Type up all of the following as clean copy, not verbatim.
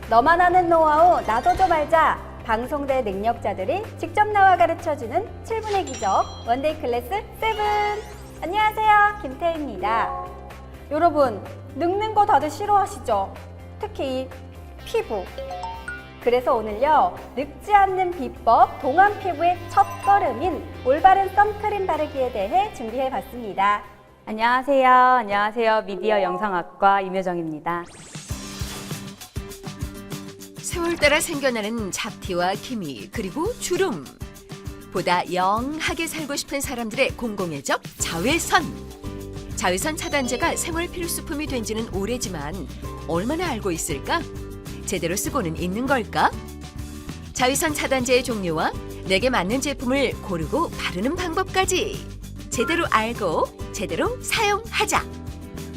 너만 아는 노하우 나도 좀 알자. 방송대 능력자들이 직접 나와 가르쳐주는 7분의 기적 원데이 클래스 7. 안녕하세요, 김태희입니다. 여러분, 늙는 거 다들 싫어하시죠? 특히 이 피부. 그래서 오늘요, 늙지 않는 비법 동안 피부의 첫걸음인 올바른 선크림 바르기에 대해 준비해봤습니다. 안녕하세요. 미디어 영상학과 임효정입니다. 세월 따라 생겨나는 잡티와 기미 그리고 주름. 보다 영하게 살고 싶은 사람들의 공공의 적 자외선. 자외선 차단제가 생활 필수품이 된 지는 오래지만 얼마나 알고 있을까? 제대로 쓰고는 있는 걸까? 자외선 차단제의 종류와 내게 맞는 제품을 고르고 바르는 방법까지 제대로 알고 제대로 사용하자.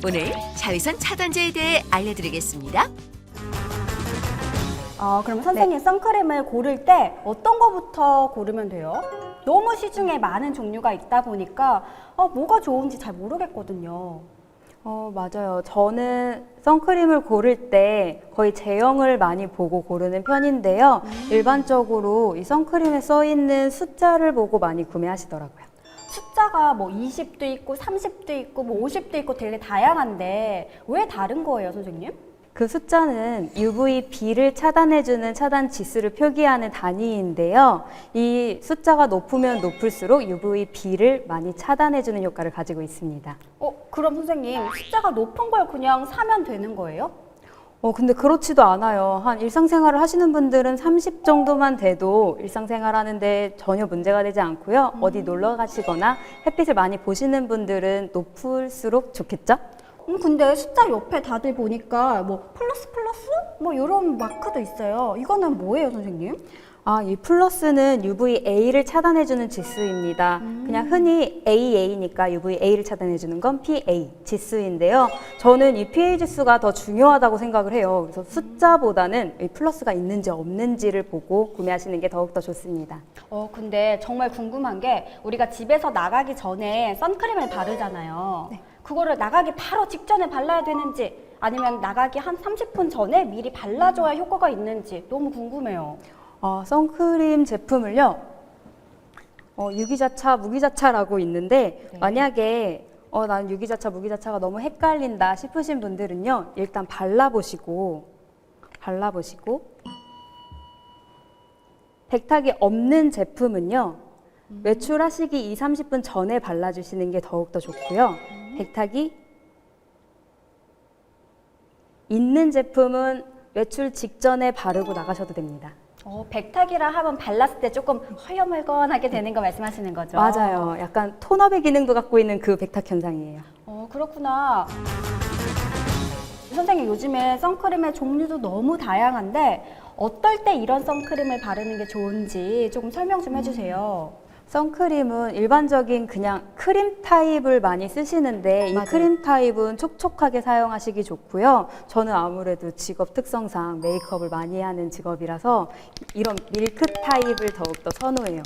오늘 자외선 차단제에 대해 알려드리겠습니다. 그럼 선생님, 선크림을 고를 때 어떤 거부터 고르면 돼요? 너무 시중에 많은 종류가 있다 보니까 뭐가 좋은지 잘 모르겠거든요. 맞아요. 저는 선크림을 고를 때 거의 제형을 많이 보고 고르는 편인데요. 일반적으로 이 선크림에 써 있는 숫자를 보고 많이 구매하시더라고요. 숫자가 뭐 20도 있고 30도 있고 뭐 50도 있고 되게 다양한데 왜 다른 거예요, 선생님? 그 숫자는 UVB를 차단해주는 차단 지수를 표기하는 단위인데요. 이 숫자가 높으면 높을수록 UVB를 많이 차단해주는 효과를 가지고 있습니다. 그럼 선생님, 숫자가 높은 걸 그냥 사면 되는 거예요? 근데 그렇지도 않아요. 한 일상생활을 하시는 분들은 30 정도만 돼도 일상생활 하는데 전혀 문제가 되지 않고요. 어디 놀러 가시거나 햇빛을 많이 보시는 분들은 높을수록 좋겠죠? 근데 숫자 옆에 다들 보니까 뭐 플러스 뭐 이런 마크도 있어요. 이거는 뭐예요, 선생님? 이 플러스는 UVA를 차단해주는 지수입니다. 그냥 흔히 AA니까 UVA를 차단해주는 건 PA 지수인데요. 저는 이 PA 지수가 더 중요하다고 생각을 해요. 그래서 숫자보다는 이 플러스가 있는지 없는지를 보고 구매하시는 게 더욱더 좋습니다. 근데 정말 궁금한 게 우리가 집에서 나가기 전에 선크림을 바르잖아요. 네. 그거를 나가기 바로 직전에 발라야 되는지 아니면 나가기 한 30분 전에 미리 발라줘야 효과가 있는지 너무 궁금해요. 선크림 제품을요, 유기자차, 무기자차라고 있는데 네. 만약에 난 유기자차, 무기자차가 너무 헷갈린다 싶으신 분들은요, 일단 발라보시고 백탁이 없는 제품은요, 외출하시기 20-30분 전에 발라주시는 게 더욱더 좋고요. 백탁이 있는 제품은 외출 직전에 바르고 나가셔도 됩니다. 백탁이라 하면 발랐을 때 조금 허여멀건하게 되는 거 말씀하시는 거죠? 맞아요. 약간 톤업의 기능도 갖고 있는 그 백탁 현상이에요. 그렇구나. 선생님, 요즘에 선크림의 종류도 너무 다양한데 어떨 때 이런 선크림을 바르는 게 좋은지 조금 설명 좀 해주세요. 선크림은 일반적인 그냥 크림 타입을 많이 쓰시는데 이 맞아요. 크림 타입은 촉촉하게 사용하시기 좋고요. 저는 아무래도 직업 특성상 메이크업을 많이 하는 직업이라서 이런 밀크 타입을 더욱더 선호해요.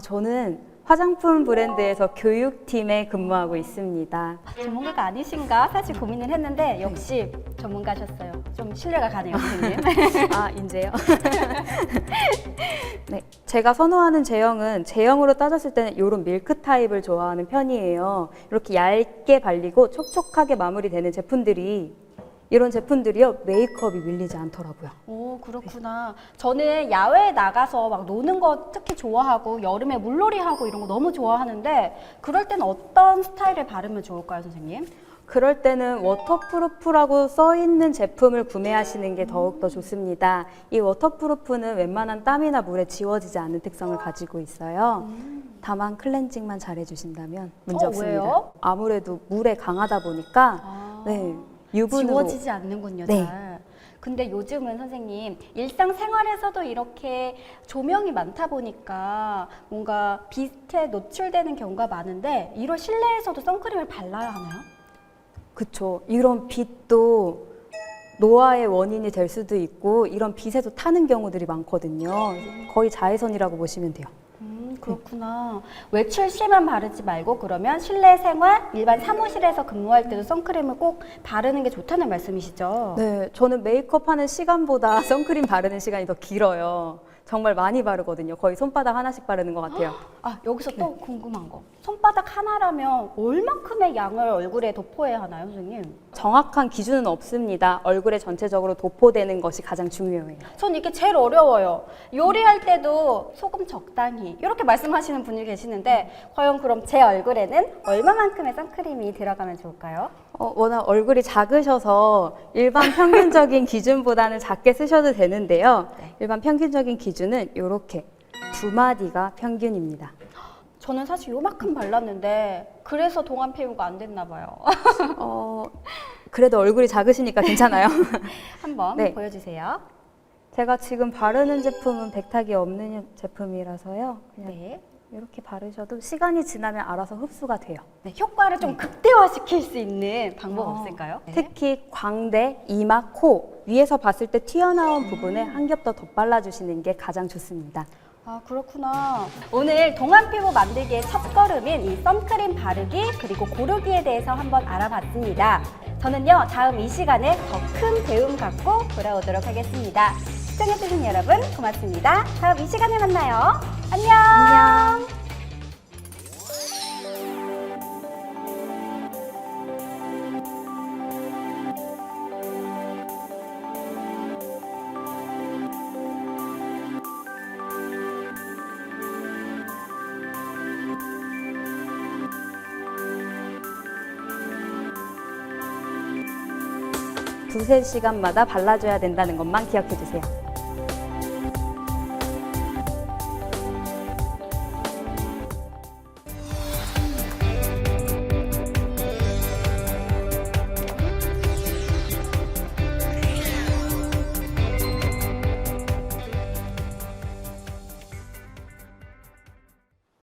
저는 화장품 브랜드에서 교육팀에 근무하고 있습니다. 전문가가 아니신가 사실 고민을 했는데 역시 전문가셨어요. 좀 신뢰가 가네요, 선생님. 이제요? 네, 제가 선호하는 제형으로 따졌을 때는 이런 밀크 타입을 좋아하는 편이에요. 이렇게 얇게 발리고 촉촉하게 마무리되는 이런 제품들이요, 메이크업이 밀리지 않더라고요. 오, 그렇구나. 저는 야외에 나가서 막 노는 거 특히 좋아하고 여름에 물놀이 하고 이런 거 너무 좋아하는데 그럴 때는 어떤 스타일을 바르면 좋을까요, 선생님? 그럴 때는 워터프루프라고 써있는 제품을 구매하시는 게 더욱더 좋습니다. 이 워터프루프는 웬만한 땀이나 물에 지워지지 않는 특성을 가지고 있어요. 다만 클렌징만 잘 해주신다면 문제 없습니다. 왜요? 아무래도 물에 강하다 보니까 네, 유분으로 지워지지 않는군요, 네. 잘. 근데 요즘은 선생님, 일상생활에서도 이렇게 조명이 많다 보니까 뭔가 빛에 노출되는 경우가 많은데 이런 실내에서도 선크림을 발라야 하나요? 그쵸. 이런 빛도 노화의 원인이 될 수도 있고 이런 빛에도 타는 경우들이 많거든요. 거의 자외선이라고 보시면 돼요. 그렇구나. 외출 시만 바르지 말고 그러면 실내 생활, 일반 사무실에서 근무할 때도 선크림을 꼭 바르는 게 좋다는 말씀이시죠? 네, 저는 메이크업 하는 시간보다 선크림 바르는 시간이 더 길어요. 정말 많이 바르거든요. 거의 손바닥 하나씩 바르는 것 같아요. 아, 여기서 또 궁금한 거. 손바닥 하나라면 얼만큼의 양을 얼굴에 도포해야 하나요, 선생님? 정확한 기준은 없습니다. 얼굴에 전체적으로 도포되는 것이 가장 중요해요. 전 이게 제일 어려워요. 요리할 때도 소금 적당히 이렇게 말씀하시는 분이 계시는데 과연 그럼 제 얼굴에는 얼마만큼의 선크림이 들어가면 좋을까요? 워낙 얼굴이 작으셔서 일반 평균적인 기준보다는 작게 쓰셔도 되는데요. 일반 평균적인 기준은 이렇게 2마디가 평균입니다. 저는 사실 요만큼 발랐는데 그래서 동안 피부가 안 됐나 봐요. 그래도 얼굴이 작으시니까 괜찮아요. 한번 네. 보여주세요. 제가 지금 바르는 제품은 백탁이 없는 제품이라서요. 그냥 네. 이렇게 바르셔도 시간이 지나면 알아서 흡수가 돼요. 네, 효과를 좀 극대화시킬 수 있는 방법 없을까요? 네. 특히 광대, 이마, 코 위에서 봤을 때 튀어나온 부분에 한 겹 더 덧발라주시는 게 가장 좋습니다. 아, 그렇구나. 오늘 동안 피부 만들기의 첫걸음인 이 선크림 바르기 그리고 고르기에 대해서 한번 알아봤습니다. 저는요, 다음 이 시간에 더 큰 배움 갖고 돌아오도록 하겠습니다. 시청해주신 여러분 고맙습니다. 다음 이 시간에 만나요. 안녕. 두세 시간마다 발라줘야 된다는 것만 기억해 주세요.